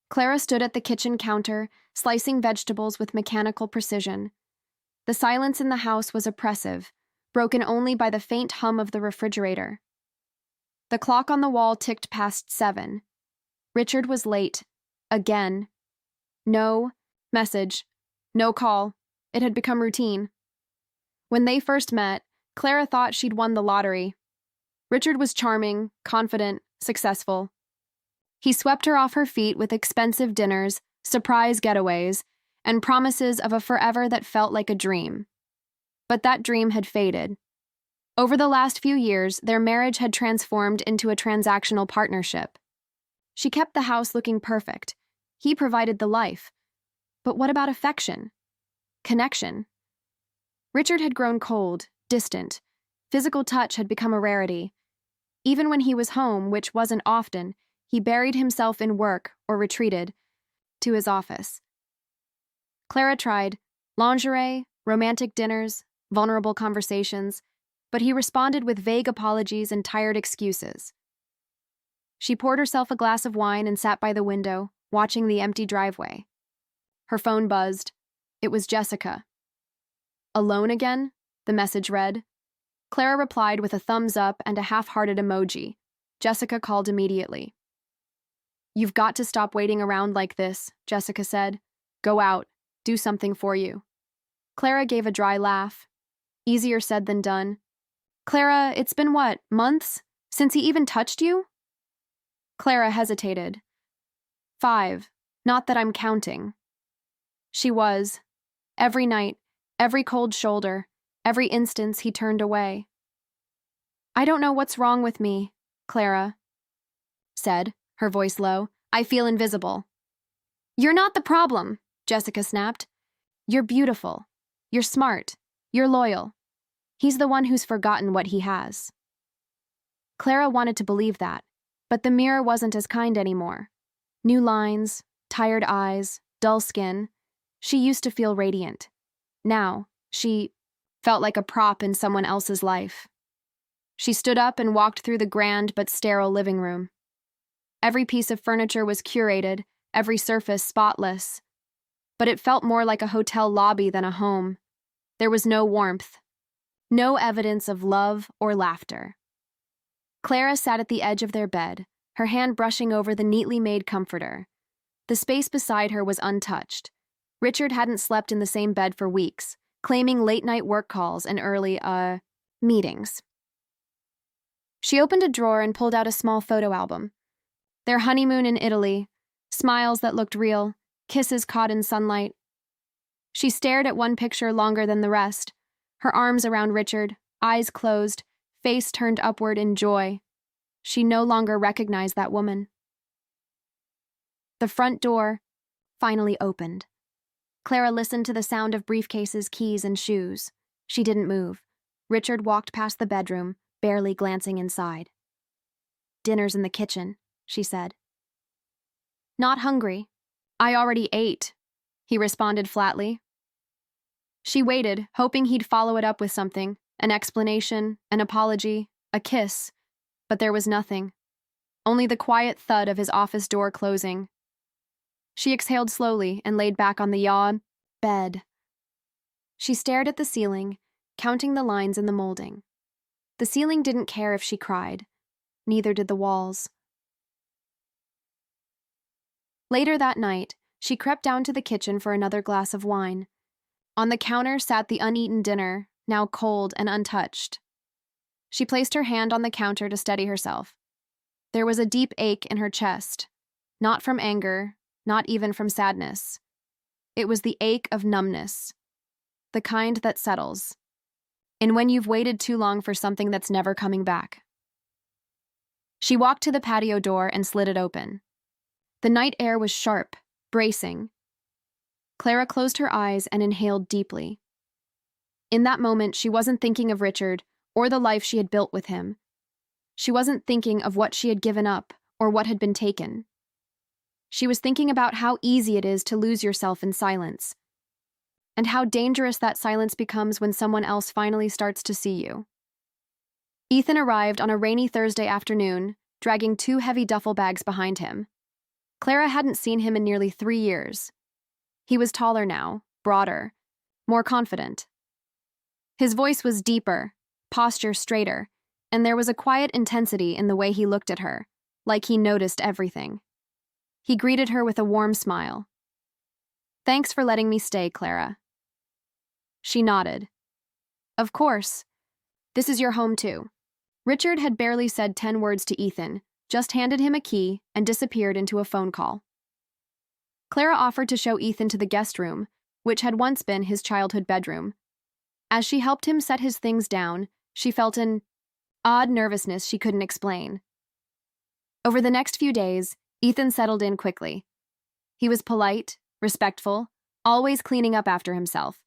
Clara stood at the kitchen counter, slicing vegetables with mechanical precision. The silence in the house was oppressive, broken only by the faint hum of the refrigerator. The clock on the wall ticked past 7. Richard was late. Again. No message. No call. It had become routine. When they first met, Clara thought she'd won the lottery. Richard was charming, confident, successful. He swept her off her feet with expensive dinners, surprise getaways, and promises of a forever that felt like a dream. But that dream had faded. Over the last few years, their marriage had transformed into a transactional partnership. She kept the house looking perfect. He provided the life. But what about affection? Connection? Richard had grown cold, distant. Physical touch had become a rarity. Even when he was home, which wasn't often, he buried himself in work or retreated to his office. Clara tried lingerie, romantic dinners, vulnerable conversations, but he responded with vague apologies and tired excuses. She poured herself a glass of wine and sat by the window, watching the empty driveway. Her phone buzzed. It was Jessica. "Alone again?" the message read. Clara replied with a thumbs up and a half-hearted emoji. Jessica called immediately. "You've got to stop waiting around like this," Jessica said. "Go out. Do something for you." Clara gave a dry laugh. Easier said than done. "Clara, it's been what, months? Since he even touched you?" Clara hesitated. 5. Not that I'm counting. She was. Every night, every cold shoulder, every instance he turned away. "I don't know what's wrong with me," Clara said, her voice low. "I feel invisible." "You're not the problem," Jessica snapped. "You're beautiful. You're smart. You're loyal. He's the one who's forgotten what he has." Clara wanted to believe that, but the mirror wasn't as kind anymore. New lines, tired eyes, dull skin. She used to feel radiant. Now, she felt like a prop in someone else's life. She stood up and walked through the grand but sterile living room. Every piece of furniture was curated, every surface spotless. But it felt more like a hotel lobby than a home. There was no warmth, no evidence of love or laughter. Clara sat at the edge of their bed, her hand brushing over the neatly made comforter. The space beside her was untouched. Richard hadn't slept in the same bed for weeks, claiming late-night work calls and early, meetings. She opened a drawer and pulled out a small photo album. Their honeymoon in Italy, smiles that looked real, kisses caught in sunlight. She stared at one picture longer than the rest, her arms around Richard, eyes closed, face turned upward in joy. She no longer recognized that woman. The front door finally opened. Clara listened to the sound of briefcases, keys, and shoes. She didn't move. Richard walked past the bedroom, barely glancing inside. "Dinner's in the kitchen," she said. "Not hungry. I already ate," he responded flatly. She waited, hoping he'd follow it up with something, an explanation, an apology, a kiss, but there was nothing. Only the quiet thud of his office door closing. She exhaled slowly and laid back on the yawn bed. She stared at the ceiling, counting the lines in the molding. The ceiling didn't care if she cried. Neither did the walls. Later that night, she crept down to the kitchen for another glass of wine. On the counter sat the uneaten dinner, now cold and untouched. She placed her hand on the counter to steady herself. There was a deep ache in her chest, not from anger, not even from sadness. It was the ache of numbness, the kind that settles, and when you've waited too long for something that's never coming back. She walked to the patio door and slid it open. The night air was sharp, bracing. Clara closed her eyes and inhaled deeply. In that moment, she wasn't thinking of Richard or the life she had built with him. She wasn't thinking of what she had given up or what had been taken. She was thinking about how easy it is to lose yourself in silence, and how dangerous that silence becomes when someone else finally starts to see you. Ethan arrived on a rainy Thursday afternoon, dragging 2 heavy duffel bags behind him. Clara hadn't seen him in nearly 3 years. He was taller now, broader, more confident. His voice was deeper, posture straighter, and there was a quiet intensity in the way he looked at her, like he noticed everything. He greeted her with a warm smile. "Thanks for letting me stay, Clara." She nodded. "Of course. This is your home too." Richard had barely said 10 words to Ethan, just handed him a key and disappeared into a phone call. Clara offered to show Ethan to the guest room, which had once been his childhood bedroom. As she helped him set his things down, she felt an odd nervousness she couldn't explain. Over the next few days, Ethan settled in quickly. He was polite, respectful, always cleaning up after himself.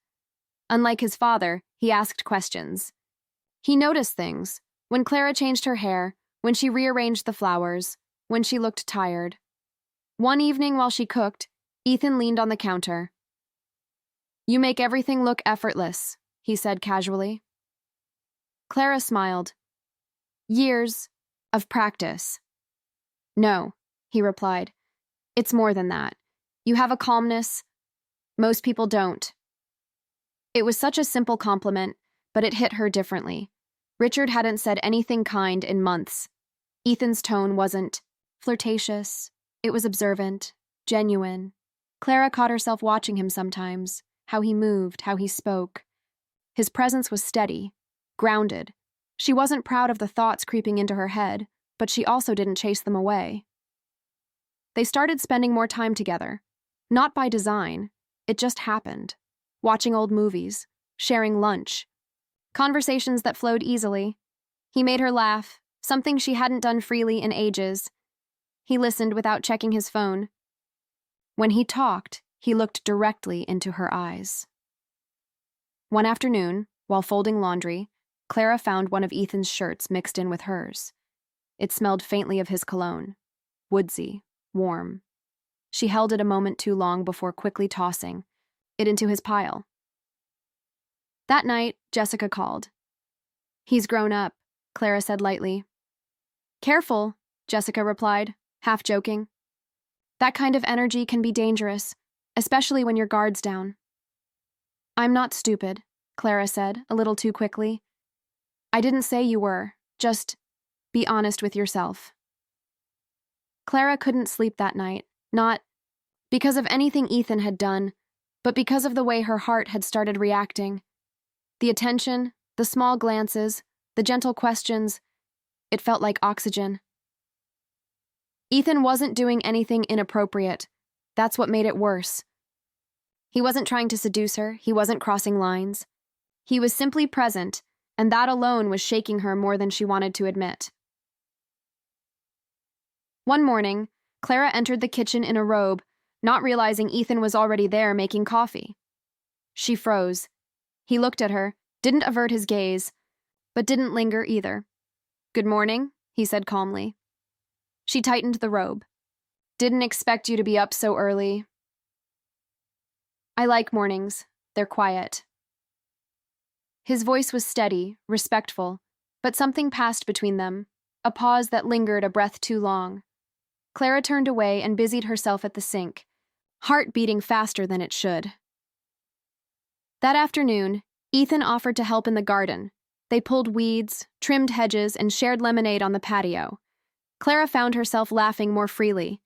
Unlike his father, he asked questions. He noticed things, when Clara changed her hair, when she rearranged the flowers, when she looked tired. One evening while she cooked, Ethan leaned on the counter. "You make everything look effortless," he said casually. Clara smiled. "Years of practice." "No," he replied. "It's more than that. You have a calmness most people don't." It was such a simple compliment, but it hit her differently. Richard hadn't said anything kind in months. Ethan's tone wasn't flirtatious. It was observant, genuine. Clara caught herself watching him sometimes, how he moved, how he spoke. His presence was steady, grounded. She wasn't proud of the thoughts creeping into her head, but she also didn't chase them away. They started spending more time together. Not by design, it just happened. Watching old movies, sharing lunch. Conversations that flowed easily. He made her laugh, something she hadn't done freely in ages. He listened without checking his phone. When he talked, he looked directly into her eyes. One afternoon, while folding laundry, Clara found one of Ethan's shirts mixed in with hers. It smelled faintly of his cologne, woodsy, warm. She held it a moment too long before quickly tossing it into his pile. That night, Jessica called. "He's grown up," Clara said lightly. "Careful," Jessica replied, half joking. "That kind of energy can be dangerous, especially when your guard's down." "I'm not stupid," Clara said, a little too quickly. "I didn't say you were. Just be honest with yourself." Clara couldn't sleep that night, not because of anything Ethan had done, but because of the way her heart had started reacting. The attention, the small glances, the gentle questions, it felt like oxygen. Ethan wasn't doing anything inappropriate. That's what made it worse. He wasn't trying to seduce her, he wasn't crossing lines. He was simply present, and that alone was shaking her more than she wanted to admit. One morning, Clara entered the kitchen in a robe, not realizing Ethan was already there making coffee. She froze. He looked at her, didn't avert his gaze, but didn't linger either. "Good morning," he said calmly. She tightened the robe. "Didn't expect you to be up so early." "I like mornings. They're quiet." His voice was steady, respectful, but something passed between them, a pause that lingered a breath too long. Clara turned away and busied herself at the sink, heart beating faster than it should. That afternoon, Ethan offered to help in the garden. They pulled weeds, trimmed hedges, and shared lemonade on the patio. Clara found herself laughing more freely.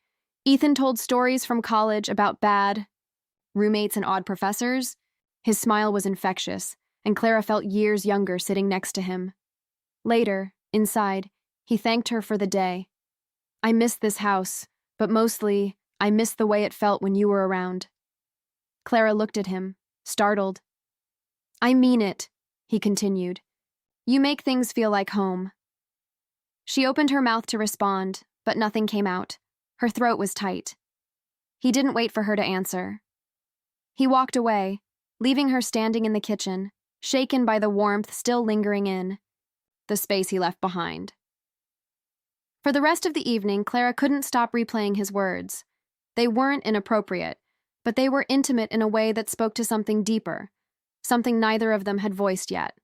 Ethan told stories from college about bad roommates and odd professors. His smile was infectious, and Clara felt years younger sitting next to him. Later, inside, he thanked her for the day. "I miss this house, but mostly, I miss the way it felt when you were around." Clara looked at him, startled. "I mean it," he continued. "You make things feel like home." She opened her mouth to respond, but nothing came out. Her throat was tight. He didn't wait for her to answer. He walked away, leaving her standing in the kitchen, shaken by the warmth still lingering in the space he left behind. For the rest of the evening, Clara couldn't stop replaying his words. They weren't inappropriate, but they were intimate in a way that spoke to something deeper, something neither of them had voiced yet.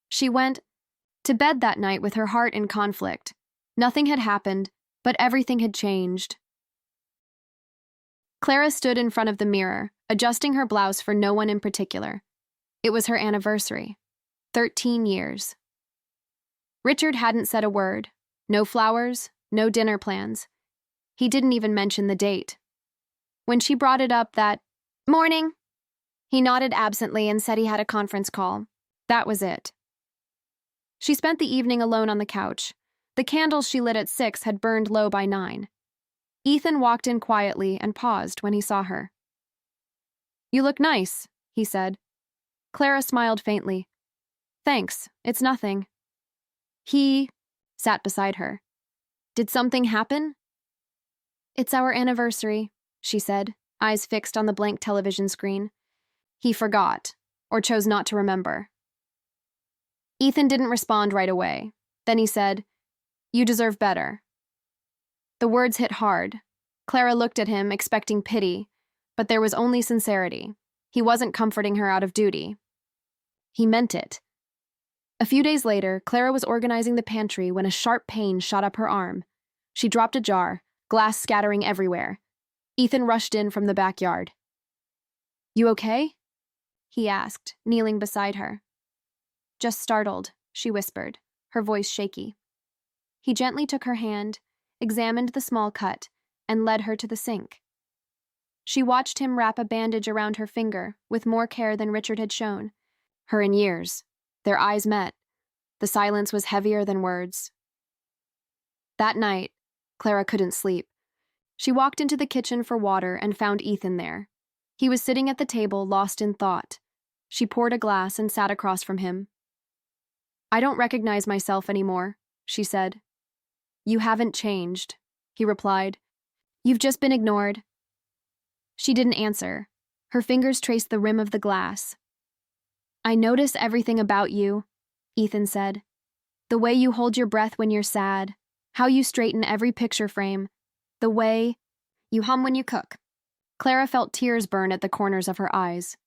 She went to bed that night with her heart in conflict. Nothing had happened, but everything had changed. Clara stood in front of the mirror, adjusting her blouse for no one in particular. It was her anniversary. 13 years. Richard hadn't said a word. No flowers, no dinner plans. He didn't even mention the date. When she brought it up that, "Morning," he nodded absently and said he had a conference call. That was it. She spent the evening alone on the couch. The candles she lit at 6 had burned low by 9. Ethan walked in quietly and paused when he saw her. "You look nice," he said. Clara smiled faintly. "Thanks, it's nothing." He sat beside her. "Did something happen?" "It's our anniversary," she said, eyes fixed on the blank television screen. He forgot, or chose not to remember. Ethan didn't respond right away. Then he said, "You deserve better." The words hit hard. Clara looked at him, expecting pity, but there was only sincerity. He wasn't comforting her out of duty. He meant it. A few days later, Clara was organizing the pantry when a sharp pain shot up her arm. She dropped a jar, glass scattering everywhere. Ethan rushed in from the backyard. "You okay?" he asked, kneeling beside her. "Just startled," she whispered, her voice shaky. He gently took her hand, examined the small cut, and led her to the sink. She watched him wrap a bandage around her finger with more care than Richard had shown her in years. Their eyes met. The silence was heavier than words. That night, Clara couldn't sleep. She walked into the kitchen for water and found Ethan there. He was sitting at the table, lost in thought. She poured a glass and sat across from him. "I don't recognize myself anymore," she said. "You haven't changed," he replied. "You've just been ignored." She didn't answer. Her fingers traced the rim of the glass. "I notice everything about you," Ethan said. "The way you hold your breath when you're sad, how you straighten every picture frame, the way you hum when you cook." Clara felt tears burn at the corners of her eyes.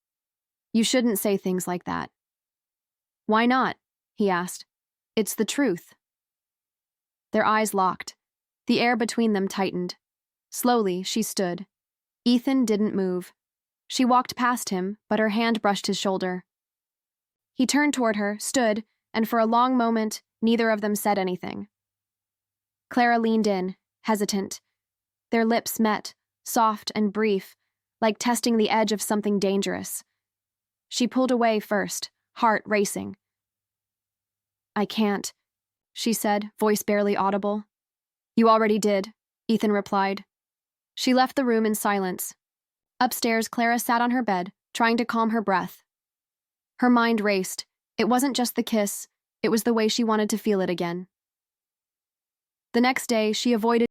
"You shouldn't say things like that." "Why not?" he asked. "It's the truth." Their eyes locked. The air between them tightened. Slowly, she stood. Ethan didn't move. She walked past him, but her hand brushed his shoulder. He turned toward her, stood, and for a long moment, neither of them said anything. Clara leaned in, hesitant. Their lips met, soft and brief, like testing the edge of something dangerous. She pulled away first, heart racing. "I can't," she said, voice barely audible. "You already did," Ethan replied. She left the room in silence. Upstairs, Clara sat on her bed, trying to calm her breath. Her mind raced. It wasn't just the kiss, it was the way she wanted to feel it again. The next day, she avoided